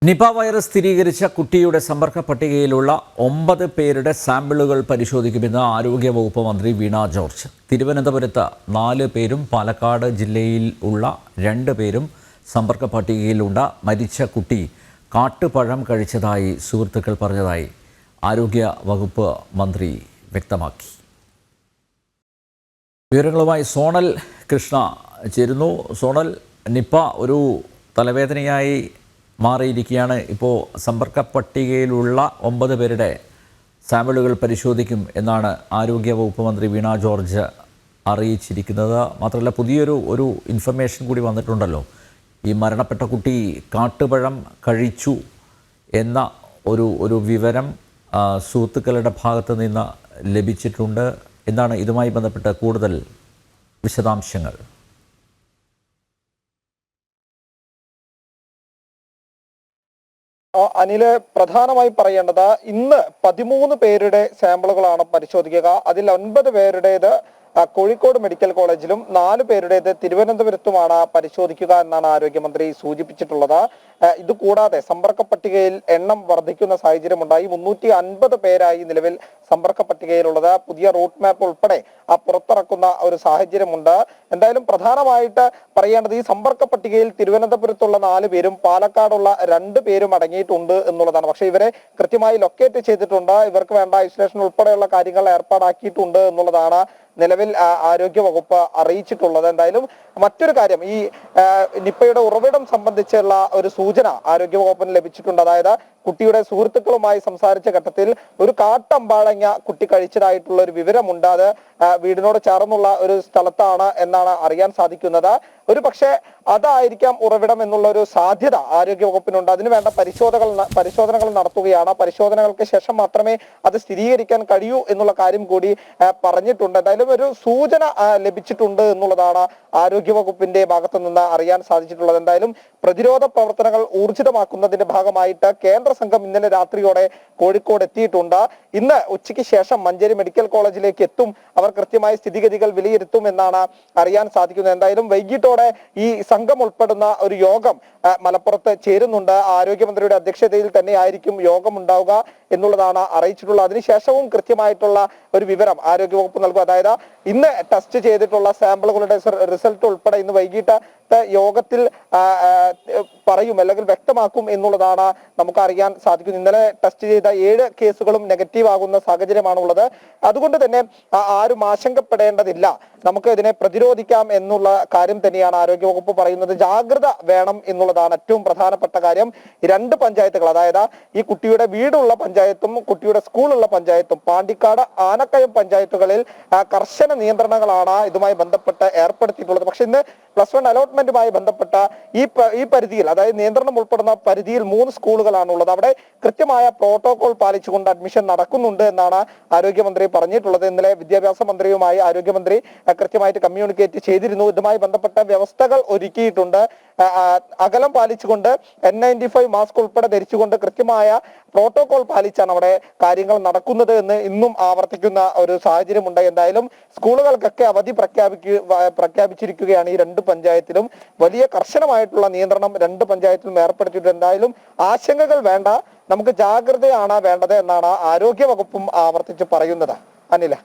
Nipah virus സ്ഥിരീകരിച്ച കുട്ടിയുടെ സമ്പർക്ക പട്ടികയിലുള്ള 9 പേരുടെ സാമ്പിളുകൾ പരിശോധിക്കുമെന്ന് ആരോഗ്യവകുപ്പ് മന്ത്രി വീണ ജോർജ്. തിരുവനന്തപുരത്ത് 4 പേരും പാലക്കാട് ജില്ലയിൽ ഉള്ള 2 പേരും സമ്പർക്ക പട്ടികയിലുണ്ട്. മരിച്ച കുട്ടി കാട്ടുപഴം കഴിച്ചതായി സുഹൃത്തുക്കൾ പറഞ്ഞതായി ആരോഗ്യവകുപ്പ് മന്ത്രി വ്യക്തമാക്കി. വിവരങ്ങളുമായി സോണൽ കൃഷ്ണ ചേരുന്നു. സോണൽ, നിപ ഒരു തലവേദനയായി മാറിയിരിക്കുകയാണ്. ഇപ്പോൾ സമ്പർക്ക പട്ടികയിലുള്ള 9 പേരുടെ സാമ്പിളുകൾ പരിശോധിക്കും എന്നാണ് ആരോഗ്യവകുപ്പ് മന്ത്രി വീണ ജോർജ് അറിയിച്ചിരിക്കുന്നത്. മാത്രമല്ല, പുതിയൊരു ഇൻഫർമേഷൻ കൂടി വന്നിട്ടുണ്ടല്ലോ. ഈ മരണപ്പെട്ട കുട്ടി കാട്ടുപഴം കഴിച്ചു എന്ന ഒരു വിവരം സുഹൃത്തുക്കളുടെ ഭാഗത്ത് നിന്ന് ലഭിച്ചിട്ടുണ്ട്. എന്താണ് ഇതുമായി ബന്ധപ്പെട്ട കൂടുതൽ വിശദാംശങ്ങൾ? അനില്, പ്രധാനമായി പറയേണ്ടത് ഇന്ന് 13 പേരുടെ സാമ്പിളുകളാണ് പരിശോധിക്കുക. അതിൽ 9 പേരുടേത് കോഴിക്കോട് മെഡിക്കൽ കോളേജിലും 4 പേരുടേത് തിരുവനന്തപുരത്തുമാണ് പരിശോധിക്കുക എന്നാണ് ആരോഗ്യമന്ത്രി സൂചിപ്പിച്ചിട്ടുള്ളത്. ഇതുകൂടാതെ സമ്പർക്ക പട്ടികയിൽ എണ്ണം വർദ്ധിക്കുന്ന സാഹചര്യമുണ്ടായി. 350 പേരായി നിലവിൽ സമ്പർക്ക പട്ടികയിലുള്ളത്. പുതിയ റൂട്ട് മാപ്പ് ഉൾപ്പെടെ പുറത്തിറക്കുന്ന ഒരു സാഹചര്യമുണ്ട്. എന്തായാലും പ്രധാനമായിട്ട് പറയേണ്ടത് ഈ സമ്പർക്ക പട്ടികയിൽ തിരുവനന്തപുരത്തുള്ള 4 പേരും പാലക്കാടുള്ള 2 പേരും അടങ്ങിയിട്ടുണ്ട് എന്നുള്ളതാണ്. പക്ഷെ ഇവരെ കൃത്യമായി ലൊക്കേറ്റ് ചെയ്തിട്ടുണ്ട്. ഇവർക്ക് വേണ്ട ഐസൊലേഷൻ ഉൾപ്പെടെയുള്ള കാര്യങ്ങൾ ഏർപ്പാടാക്കിയിട്ടുണ്ട് എന്നുള്ളതാണ് നിലവിൽ ആരോഗ്യവകുപ്പ് അറിയിച്ചിട്ടുള്ളത്. എന്തായാലും മറ്റൊരു കാര്യം, ഈ നിപ്പയുടെ ഉറവിടം സംബന്ധിച്ചുള്ള ഒരു സൂചന ആരോഗ്യവകുപ്പിന് ലഭിച്ചിട്ടുണ്ട്. അതായത് കുട്ടിയുടെ സുഹൃത്തുക്കളുമായി സംസാരിച്ച ഘട്ടത്തിൽ ഒരു കാട്ടമ്പാഴങ്ങ കുട്ടി കഴിച്ചതായിട്ടുള്ള ഒരു വിവരമുണ്ട്. അത് വീടിനോട് ചേർന്നുള്ള ഒരു സ്ഥലത്താണ് എന്നാണ് അറിയാൻ സാധിക്കുന്നത്. ഒരു പക്ഷേ അതായിരിക്കാം ഉറവിടം എന്നുള്ള ഒരു സാധ്യത ആരോഗ്യവകുപ്പിനുണ്ട്. അതിനുവേണ്ട പരിശോധനകൾ നടത്തുകയാണ്. പരിശോധനകൾക്ക് ശേഷം മാത്രമേ അത് സ്ഥിരീകരിക്കാൻ കഴിയൂ എന്നുള്ള കാര്യം കൂടി പറഞ്ഞിട്ടുണ്ട്. എന്തായാലും ഒരു സൂചന ലഭിച്ചിട്ടുണ്ട് എന്നുള്ളതാണ് ആരോഗ്യവകുപ്പിന്റെ ഭാഗത്തു നിന്ന് അറിയാൻ സാധിച്ചിട്ടുള്ളത്. എന്തായാലും പ്രതിരോധ പ്രവർത്തനങ്ങൾ ഊർജിതമാക്കുന്നതിന്റെ ഭാഗമായിട്ട് കേന്ദ്ര സംഘം ഇന്നലെ രാത്രിയോടെ കോഴിക്കോട് എത്തിയിട്ടുണ്ട്. ഇന്ന് ഉച്ചയ്ക്ക് ശേഷം മഞ്ചേരി മെഡിക്കൽ കോളേജിലേക്ക് എത്തും. അവർ കൃത്യമായ സ്ഥിതിഗതികൾ വിലയിരുത്തും എന്നാണ് അറിയാൻ സാധിക്കുന്നത്. എന്തായാലും വൈകിട്ടോടെ ഈ സംഘം ഉൾപ്പെടുന്ന ഒരു യോഗം മലപ്പുറത്ത് ചേരുന്നുണ്ട്. ആരോഗ്യമന്ത്രിയുടെ അധ്യക്ഷതയിൽ തന്നെ ആയിരിക്കും യോഗം ഉണ്ടാവുക എന്നുള്ളതാണ് അറിയിച്ചിട്ടുള്ളത്. അതിനുശേഷവും കൃത്യമായിട്ടുള്ള ഒരു വിവരം ആരോഗ്യവകുപ്പ് നൽകും. അതായത് ഇന്ന് ടെസ്റ്റ് ചെയ്തിട്ടുള്ള സാമ്പിളുകളുടെ റിസൾട്ട് ഉൾപ്പെടെ ഇന്ന് വൈകിട്ട് യോഗത്തിൽ പറയും, അല്ലെങ്കിൽ വ്യക്തമാക്കും എന്നുള്ളതാണ് നമുക്ക് അറിയാൻ സാധിക്കുന്നത്. ഇന്നലെ ടെസ്റ്റ് ചെയ്ത 7 കേസുകളും നെഗറ്റീവ് ആകുന്ന സാഹചര്യമാണുള്ളത്. അതുകൊണ്ട് തന്നെ ആരും ആശങ്കപ്പെടേണ്ടതില്ല, നമുക്ക് ഇതിനെ പ്രതിരോധിക്കാം എന്നുള്ള കാര്യം തന്നെയാണ് ആരോഗ്യവകുപ്പ് പറയുന്നത്. ജാഗ്രത വേണം എന്നുള്ളതാണ് ഏറ്റവും പ്രധാനപ്പെട്ട കാര്യം. 2 പഞ്ചായത്തുകൾ, അതായത് ഈ കുട്ടിയുടെ വീടുള്ള പഞ്ചായത്തും കുട്ടിയുടെ സ്കൂളുള്ള പഞ്ചായത്തും പാണ്ടിക്കാട് ആനക്കയം പഞ്ചായത്തുകളിൽ കർശന നിയന്ത്രണങ്ങളാണ് ഇതുമായി ബന്ധപ്പെട്ട് ഏർപ്പെടുത്തിയിട്ടുള്ളത്. പക്ഷെ ഇന്ന് +1 അലോട്ട്മെന്റുമായി ബന്ധപ്പെട്ട ഈ പരിധിയിൽ, അതായത് നിയന്ത്രണം ഉൾപ്പെടുന്ന പരിധിയിൽ 3 സ്കൂളുകളാണുള്ളത്. അവിടെ കൃത്യമായ പ്രോട്ടോകോൾ പാലിച്ചുകൊണ്ട് അഡ്മിഷൻ നടക്കുന്നുണ്ട് എന്നാണ് ആരോഗ്യമന്ത്രി പറഞ്ഞിട്ടുള്ളത്. ഇന്നലെ വിദ്യാഭ്യാസ മന്ത്രിയുമായി ആരോഗ്യമന്ത്രി കൃത്യമായിട്ട് കമ്മ്യൂണിക്കേറ്റ് ചെയ്തിരുന്നു. ഇതുമായി ബന്ധപ്പെട്ട വ്യവസ്ഥകൾ ഒരുക്കിയിട്ടുണ്ട്. അകലം പാലിച്ചുകൊണ്ട് N95 മാസ്ക് ഉൾപ്പെടെ ധരിച്ചുകൊണ്ട് കൃത്യമായ പ്രോട്ടോകോൾ പാലിച്ചാണ് അവിടെ കാര്യങ്ങൾ നടക്കുന്നത് എന്ന് ഇന്നും ആവർത്തിക്കുന്ന ഒരു സാഹചര്യമുണ്ട്. എന്തായാലും സ്കൂളുകൾക്കൊക്കെ അവധി പ്രഖ്യാപിച്ചിരിക്കുകയാണ് ഈ 2 പഞ്ചായത്തിലും. വലിയ കർശനമായിട്ടുള്ള നിയന്ത്രണം 2 പഞ്ചായത്തിലും ഏർപ്പെടുത്തിയിട്ടുണ്ട്. എന്തായാലും ആശങ്കകൾ വേണ്ട, നമുക്ക് ജാഗ്രതയാണ് വേണ്ടത് എന്നാണ് ആരോഗ്യവകുപ്പും ആവർത്തിച്ച് പറയുന്നത്. അനില.